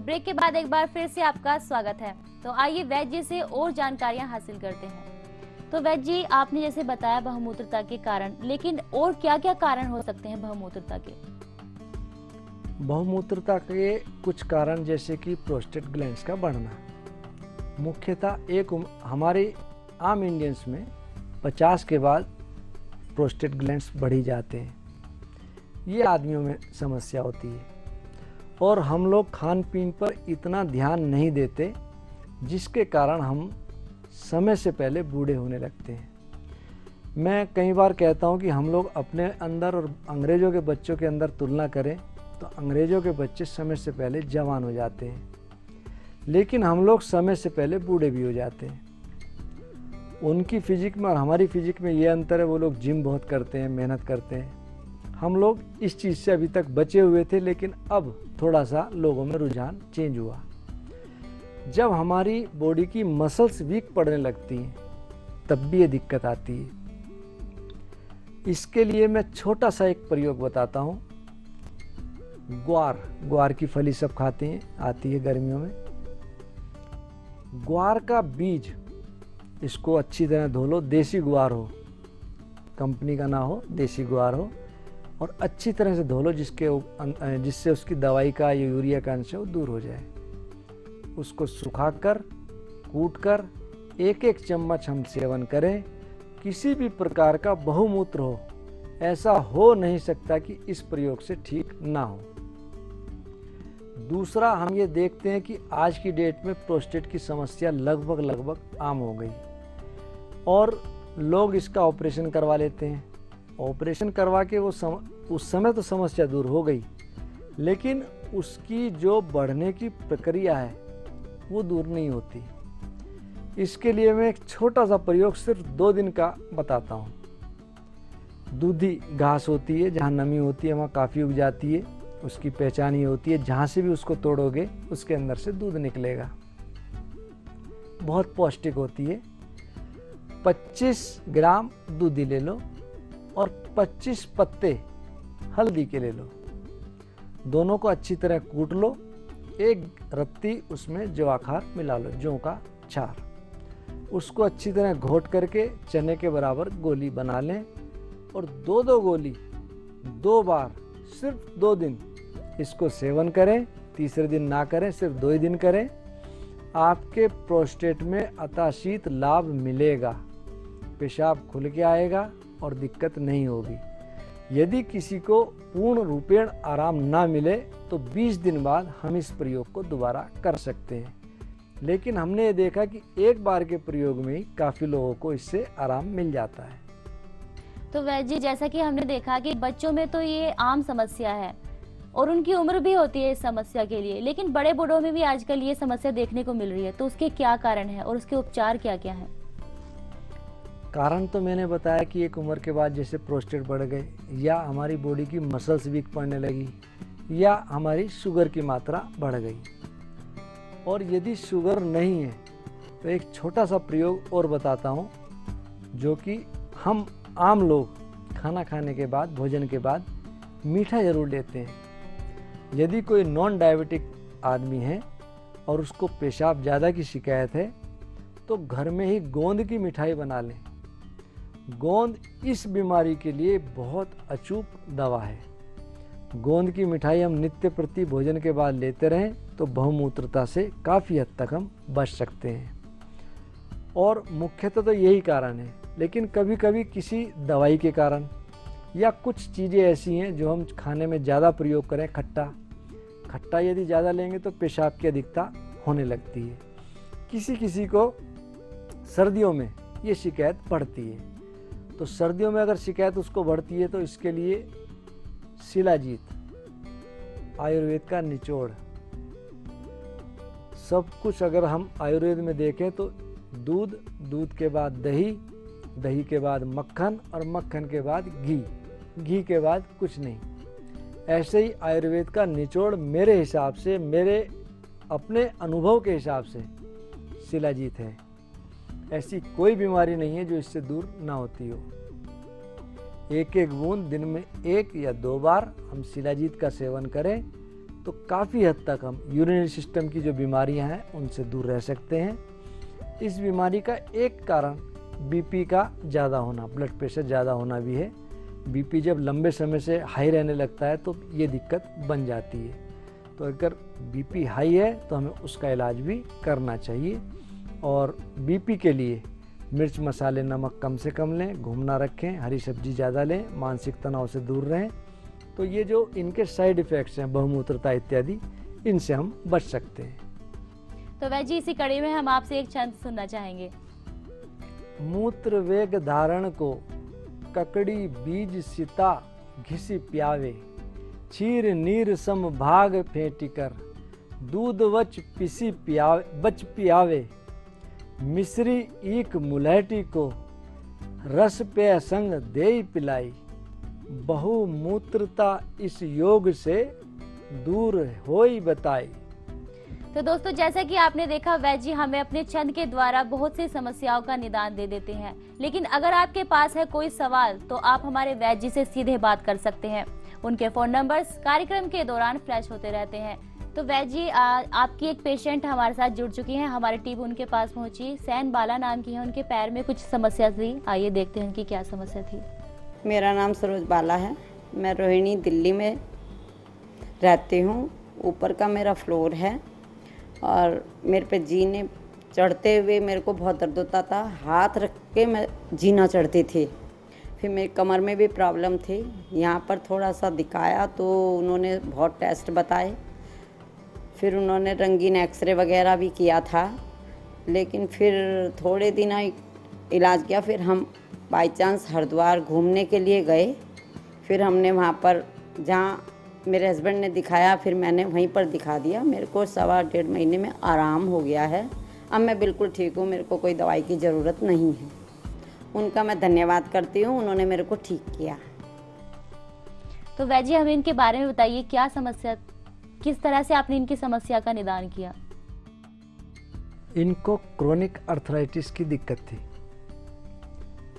Break के बाद एक बार फिर से आपका स्वागत है। तो आइए वैद्य जी से और जानकारियां हासिल करते हैं। तो वैद्य जी, आपने जैसे बताया बहुमूत्रता के कारण, लेकिन और क्या क्या कारण हो सकते हैं बहुमूत्रता के? बहुमूत्रता के कुछ कारण जैसे कि प्रोस्टेट ग्लैंड्स का बढ़ना, मुख्यतः हमारे आम इंडियंस में 50 के बाद प्रोस्टेट ग्लैंड्स बढ़ी जाते हैं। ये आदमियों में समस्या होती है और हम लोग खान पीन पर इतना ध्यान नहीं देते, जिसके कारण हम समय से पहले बूढ़े होने लगते हैं। मैं कई बार कहता हूँ कि हम लोग अपने अंदर और अंग्रेज़ों के बच्चों के अंदर तुलना करें तो अंग्रेज़ों के बच्चे समय से पहले जवान हो जाते हैं, लेकिन हम लोग समय से पहले बूढ़े भी हो जाते हैं। उनकी फिजिक में और हमारी फिजिक में ये अंतर है, वो लोग जिम बहुत करते हैं, मेहनत करते हैं। हम लोग इस चीज़ से अभी तक बचे हुए थे, लेकिन अब थोड़ा सा लोगों में रुझान चेंज हुआ। जब हमारी बॉडी की मसल्स वीक पड़ने लगती हैं तब भी ये दिक्कत आती है। इसके लिए मैं छोटा सा एक प्रयोग बताता हूँ। ग्वार की फली सब खाते हैं, आती है गर्मियों में। ग्वार का बीज, इसको अच्छी तरह धो लो, देसी ग्वार हो, कंपनी का ना हो, देसी ग्वार हो, और अच्छी तरह से धो लो जिससे उसकी दवाई का या यूरिया का अंश है वो दूर हो जाए। उसको सुखाकर कूटकर एक एक चम्मच हम सेवन करें। किसी भी प्रकार का बहुमूत्र हो, ऐसा हो नहीं सकता कि इस प्रयोग से ठीक ना हो। दूसरा, हम ये देखते हैं कि आज की डेट में प्रोस्टेट की समस्या लगभग आम हो गई और लोग इसका ऑपरेशन करवा लेते हैं। ऑपरेशन करवा के उस समय तो समस्या दूर हो गई, लेकिन उसकी जो बढ़ने की प्रक्रिया है वो दूर नहीं होती। इसके लिए मैं एक छोटा सा प्रयोग सिर्फ 2 दिन का बताता हूँ। दूधी घास होती है, जहाँ नमी होती है वहाँ काफ़ी उग जाती है। उसकी पहचान ये होती है, जहाँ से भी उसको तोड़ोगे उसके अंदर से दूध निकलेगा। बहुत पौष्टिक होती है। 25 ग्राम दूधी ले लो और 25 पत्ते हल्दी के ले लो। दोनों को अच्छी तरह कूट लो। एक रत्ती उसमें जवाखार मिला लो, जौ का छार। उसको अच्छी तरह घोट करके चने के बराबर गोली बना लें और 2 गोली 2 बार सिर्फ 2 दिन इसको सेवन करें। तीसरे दिन ना करें, सिर्फ 2 ही दिन करें। आपके प्रोस्टेट में अताशीत लाभ मिलेगा, पेशाब खुल के आएगा और दिक्कत नहीं होगी। यदि किसी को पूर्ण रूपेण आराम ना मिले तो 20 दिन बाद हम इस प्रयोग को दोबारा कर सकते हैं, लेकिन हमने ये देखा कि एक बार के प्रयोग में ही काफ़ी लोगों को इससे आराम मिल जाता है। तो वैद्य जी, जैसा कि हमने देखा कि बच्चों में तो ये आम समस्या है और उनकी उम्र भी होती है इस समस्या के लिए, लेकिन बड़े बूढ़ों में भी आजकल ये समस्या देखने को मिल रही है। तो उसके क्या कारण है और उसके उपचार क्या क्या है? कारण तो मैंने बताया कि एक उम्र के बाद जैसे प्रोस्टेट बढ़ गए, या हमारी बॉडी की मसल्स वीक पड़ने लगी, या हमारी शुगर की मात्रा बढ़ गई। और यदि शुगर नहीं है तो एक छोटा सा प्रयोग और बताता हूँ, जो कि हम आम लोग खाना खाने के बाद, भोजन के बाद मीठा ज़रूर लेते हैं। यदि कोई नॉन डायबिटिक आदमी है और उसको पेशाब ज़्यादा की शिकायत है तो घर में ही गोंद की मिठाई बना लें। गोंद इस बीमारी के लिए बहुत अचूक दवा है। गोंद की मिठाई हम नित्य प्रति भोजन के बाद लेते रहें तो बहुमूत्रता से काफ़ी हद तक हम बच सकते हैं। और मुख्यतः तो यही कारण है, लेकिन कभी कभी किसी दवाई के कारण या कुछ चीज़ें ऐसी हैं जो हम खाने में ज़्यादा प्रयोग करें, खट्टा यदि ज़्यादा लेंगे तो पेशाब की अधिकता होने लगती है। किसी को सर्दियों में ये शिकायत बढ़ती है, तो सर्दियों में अगर शिकायत उसको बढ़ती है तो इसके लिए शिलाजीत, आयुर्वेद का निचोड़, सब कुछ अगर हम आयुर्वेद में देखें तो दूध के बाद दही के बाद मक्खन और मक्खन के बाद घी के बाद कुछ नहीं। ऐसे ही आयुर्वेद का निचोड़ मेरे हिसाब से, मेरे अपने अनुभव के हिसाब से शिलाजीत है। ऐसी कोई बीमारी नहीं है जो इससे दूर ना होती हो। एक बूंद दिन में 1 या 2 बार हम शिलाजीत का सेवन करें तो काफ़ी हद तक हम यूरिनरी सिस्टम की जो बीमारियां हैं उनसे दूर रह सकते हैं। इस बीमारी का एक कारण बीपी का ज़्यादा होना, ब्लड प्रेशर ज़्यादा होना भी है। बीपी जब लंबे समय से हाई रहने लगता है तो ये दिक्कत बन जाती है। तो अगर बीपी हाई है तो हमें उसका इलाज भी करना चाहिए। और बीपी के लिए मिर्च मसाले नमक कम से कम लें, घूमना रखें, हरी सब्जी ज़्यादा लें, मानसिक तनाव से दूर रहें। तो ये जो इनके साइड इफ़ेक्ट्स हैं, बहुमूत्रता इत्यादि, इनसे हम बच सकते हैं। तो वैद्य जी, इसी कड़ी में हम आपसे एक छंद सुनना चाहेंगे। मूत्र वेग धारण को ककड़ी बीज सीता घिसी प्यावे, क्षीर नीर सम भाग फेंटी कर, दूध वच पिसी बच पियावे, मिश्री ईक मुलहटी को, रस पे संग देई पिलाई, बहुमूत्रता इस योग से दूर होई बताई। तो दोस्तों, जैसा कि आपने देखा, वैद्य जी हमें अपने छंद के द्वारा बहुत सी समस्याओं का निदान दे देते हैं। लेकिन अगर आपके पास है कोई सवाल तो आप हमारे वैद्य जी से सीधे बात कर सकते हैं। उनके फोन नंबर्स कार्यक्रम के दौरान फ्लैश होते रहते हैं। तो वैद्य जी, आपकी एक पेशेंट हमारे साथ जुड़ चुकी हैं। हमारी टीम उनके पास पहुंची। सैन बाला नाम की है, उनके पैर में कुछ समस्या थी। आइए देखते हैं उनकी क्या समस्या थी। मेरा नाम सरोज बाला है। मैं रोहिणी दिल्ली में रहती हूँ। ऊपर का मेरा फ्लोर है और मेरे पे जीने चढ़ते हुए मेरे को बहुत दर्द होता था। हाथ रख के मैं जीना चढ़ती थी। फिर मेरी कमर में भी प्रॉब्लम थी। यहाँ पर थोड़ा सा दिखाया तो उन्होंने बहुत टेस्ट बताए। फिर उन्होंने रंगीन एक्सरे वगैरह भी किया था। लेकिन फिर थोड़े दिन इलाज किया। फिर हम बाई चांस हरिद्वार घूमने के लिए गए। फिर हमने वहाँ पर जहाँ मेरे हस्बैंड ने दिखाया, फिर मैंने वहीं पर दिखा दिया। मेरे को 1.25 महीने में आराम हो गया है। अब मैं बिल्कुल ठीक हूँ। मेरे को कोई दवाई की ज़रूरत नहीं है। उनका मैं धन्यवाद करती हूँ, उन्होंने मेरे को ठीक किया। तो वैद्य जी, हमें इनके बारे में बताइए, क्या समस्या, किस तरह से आपने इनकी समस्या का निदान किया? इनको क्रोनिक अर्थराइटिस की दिक्कत थी।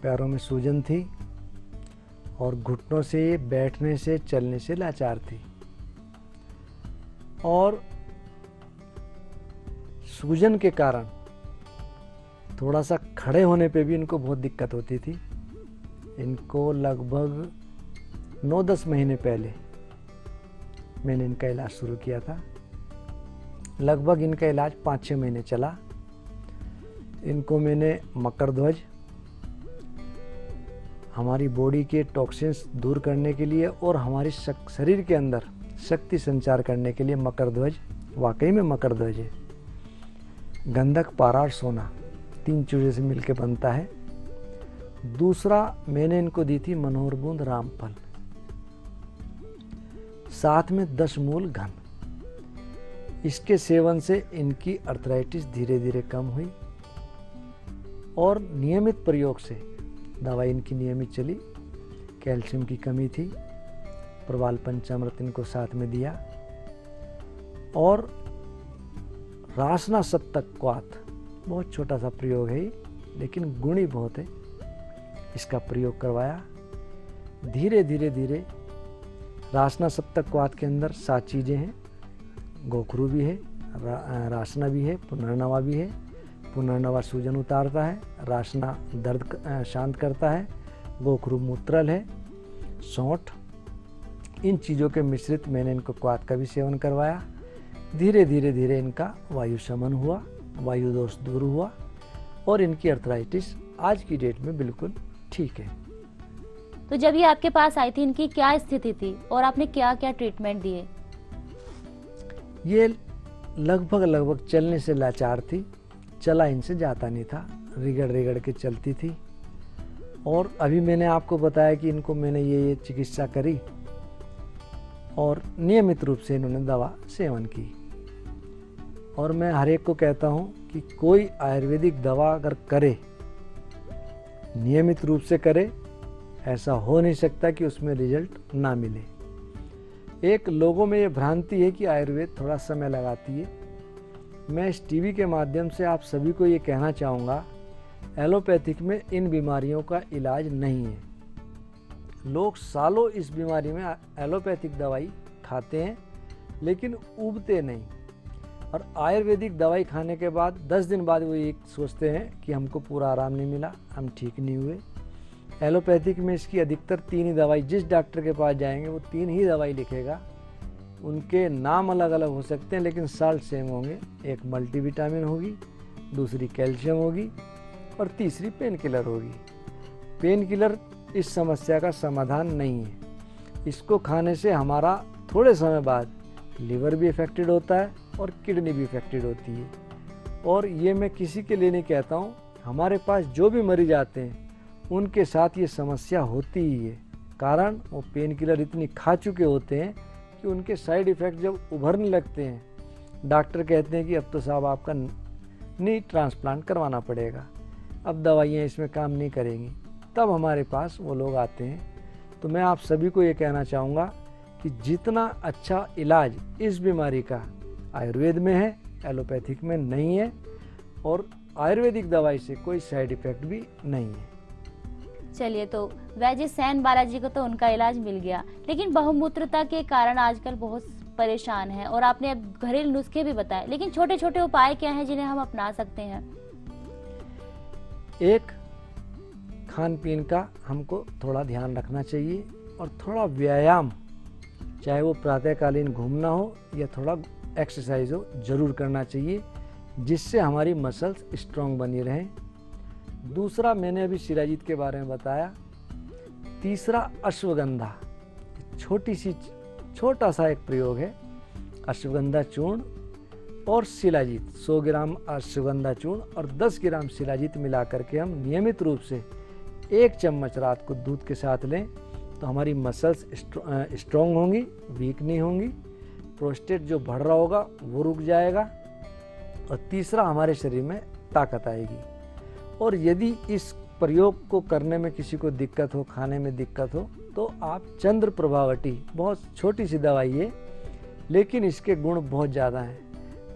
पैरों में सूजन थी और घुटनों से, बैठने से, चलने से लाचार थी। और सूजन के कारण थोड़ा सा खड़े होने पे भी इनको बहुत दिक्कत होती थी। इनको लगभग 9-10 महीने पहले मैंने इनका इलाज शुरू किया था। लगभग इनका इलाज 5-6 महीने चला। इनको मैंने मकरध्वज, हमारी बॉडी के टॉक्सिन्स दूर करने के लिए और हमारी शरीर के अंदर शक्ति संचार करने के लिए मकरध्वज, वाकई में मकरध्वज है, गंधक, पारा और सोना, 3 चीज़ों से मिलकर बनता है। दूसरा मैंने इनको दी थी मनोहर बूंद रामफल, साथ में 10 मूल घन। इसके सेवन से इनकी अर्थराइटिस धीरे धीरे कम हुई और नियमित प्रयोग से दवाई इनकी नियमित चली। कैल्शियम की कमी थी, प्रवाल पंचामृत इनको साथ में दिया। और रासना सप्तक क्वाथ, बहुत छोटा सा प्रयोग है लेकिन गुणी बहुत है, इसका प्रयोग करवाया। धीरे धीरे धीरे रासना सप्तक क्वाथ के अंदर 7 चीज़ें हैं। गोखरू भी है, रासना भी है, पुनर्नवा भी है। पुनर्नवा सूजन उतारता है, रासना दर्द शांत करता है, गोखरू मूत्रल है, सौंठ। इन चीज़ों के मिश्रित मैंने इनको क्वाथ का भी सेवन करवाया। धीरे धीरे धीरे इनका वायु शमन हुआ, वायु दोष दूर हुआ और इनकी अर्थराइटिस आज की डेट में बिल्कुल ठीक है। तो जब ये आपके पास आई थी, इनकी क्या स्थिति थी और आपने क्या क्या ट्रीटमेंट दिए? ये लगभग चलने से लाचार थी, चला इनसे जाता नहीं था, रिगड़ रिगड़ के चलती थी। और अभी मैंने आपको बताया कि इनको मैंने ये चिकित्सा करी और नियमित रूप से इन्होंने दवा सेवन की। और मैं हर एक को कहता हूँ कि कोई आयुर्वेदिक दवा अगर करे, नियमित रूप से करे, ऐसा हो नहीं सकता कि उसमें रिजल्ट ना मिले। एक लोगों में ये भ्रांति है कि आयुर्वेद थोड़ा समय लगाती है। मैं इस टीवी के माध्यम से आप सभी को ये कहना चाहूँगा, एलोपैथिक में इन बीमारियों का इलाज नहीं है। लोग सालों इस बीमारी में एलोपैथिक दवाई खाते हैं लेकिन उबते नहीं। और आयुर्वेदिक दवाई खाने के बाद 10 दिन बाद वो ये सोचते हैं कि हमको पूरा आराम नहीं मिला, हम ठीक नहीं हुए। एलोपैथिक में इसकी अधिकतर 3 ही दवाई, जिस डॉक्टर के पास जाएंगे वो 3 ही दवाई लिखेगा। उनके नाम अलग अलग हो सकते हैं लेकिन साल्ट सेम होंगे। एक मल्टीविटामिन होगी, दूसरी कैल्शियम होगी और तीसरी पेन किलर होगी। पेन किलर इस समस्या का समाधान नहीं है। इसको खाने से हमारा थोड़े समय बाद लिवर भी इफेक्टेड होता है और किडनी भी इफेक्टेड होती है। और ये मैं किसी के लिए नहीं कहता हूँ, हमारे पास जो भी मरीज आते हैं उनके साथ ये समस्या होती ही है। कारण वो पेन किलर इतनी खा चुके होते हैं कि उनके साइड इफ़ेक्ट जब उभरने लगते हैं, डॉक्टर कहते हैं कि अब तो साहब आपका नी ट्रांसप्लांट करवाना पड़ेगा, अब दवाइयाँ इसमें काम नहीं करेंगी। तब हमारे पास वो लोग आते हैं। तो मैं आप सभी को ये कहना चाहूँगा कि जितना अच्छा इलाज इस बीमारी का आयुर्वेद में है, एलोपैथिक में नहीं है। और आयुर्वेदिक दवाई से कोई साइड इफ़ेक्ट भी नहीं है। चलिए, तो वैद्य सैन बालाजी को तो उनका इलाज मिल गया, लेकिन बहुमूत्रता के कारण आजकल बहुत परेशान है। और आपने अब घरेलू नुस्खे भी बताए, लेकिन छोटे छोटे उपाय क्या हैं जिन्हें हम अपना सकते हैं? एक, खान पीन का हमको थोड़ा ध्यान रखना चाहिए और थोड़ा व्यायाम, चाहे वो प्रातःकालीन घूमना हो या थोड़ा एक्सरसाइज हो, जरूर करना चाहिए, जिससे हमारी मसल्स स्ट्रांग बनी रहें। दूसरा, मैंने अभी शिलाजीत के बारे में बताया। तीसरा, अश्वगंधा, छोटा सा एक प्रयोग है। अश्वगंधा चूर्ण और शिलाजीत, 100 ग्राम अश्वगंधा चूर्ण और 10 ग्राम शिलाजीत मिला करके हम नियमित रूप से 1 चम्मच रात को दूध के साथ लें तो हमारी मसल्स स्ट्रांग होंगी, वीक नहीं होंगी। प्रोस्टेट जो बढ़ रहा होगा वो रुक जाएगा। और तीसरा, हमारे शरीर में ताकत आएगी। और यदि इस प्रयोग को करने में किसी को दिक्कत हो, खाने में दिक्कत हो, तो आप चंद्र प्रभावटी, बहुत छोटी सी दवाई है लेकिन इसके गुण बहुत ज़्यादा हैं,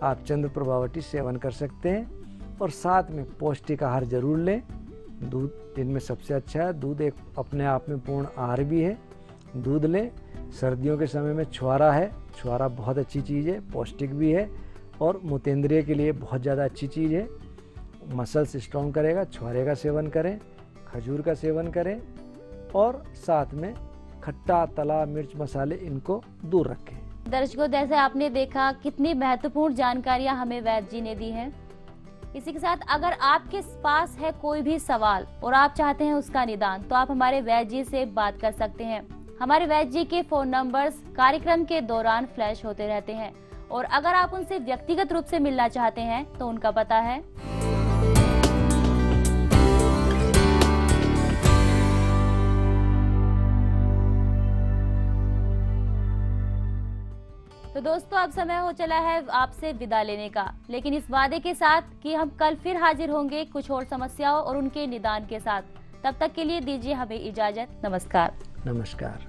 आप चंद्र प्रभावटी सेवन कर सकते हैं। और साथ में पौष्टिक आहार जरूर लें। दूध इनमें सबसे अच्छा है। दूध एक अपने आप में पूर्ण आहार भी है, दूध लें। सर्दियों के समय में छुआरा है, छुआरा बहुत अच्छी चीज़ है, पौष्टिक भी है और मूत्रेंद्रिय के लिए बहुत ज़्यादा अच्छी चीज़ है, मसल्स स्ट्रॉन्ग करेगा। छुआरे का सेवन करें, खजूर का सेवन करें और साथ में खट्टा, तला, मिर्च, मसाले इनको दूर रखें। दर्शकों, जैसे आपने देखा कितनी महत्वपूर्ण जानकारियां हमें वैद्य जी ने दी हैं। इसी के साथ अगर आपके पास है कोई भी सवाल और आप चाहते हैं उसका निदान, तो आप हमारे वैद्य जी से बात कर सकते हैं। हमारे वैद्य जी के फोन नंबर्स कार्यक्रम के दौरान फ्लैश होते रहते हैं। और अगर आप उनसे व्यक्तिगत रूप से मिलना चाहते हैं तो उनका पता है तो दोस्तों, अब समय हो चला है आपसे विदा लेने का, लेकिन इस वादे के साथ कि हम कल फिर हाजिर होंगे कुछ और समस्याओं और उनके निदान के साथ। तब तक के लिए दीजिए हमें इजाजत। नमस्कार। नमस्कार।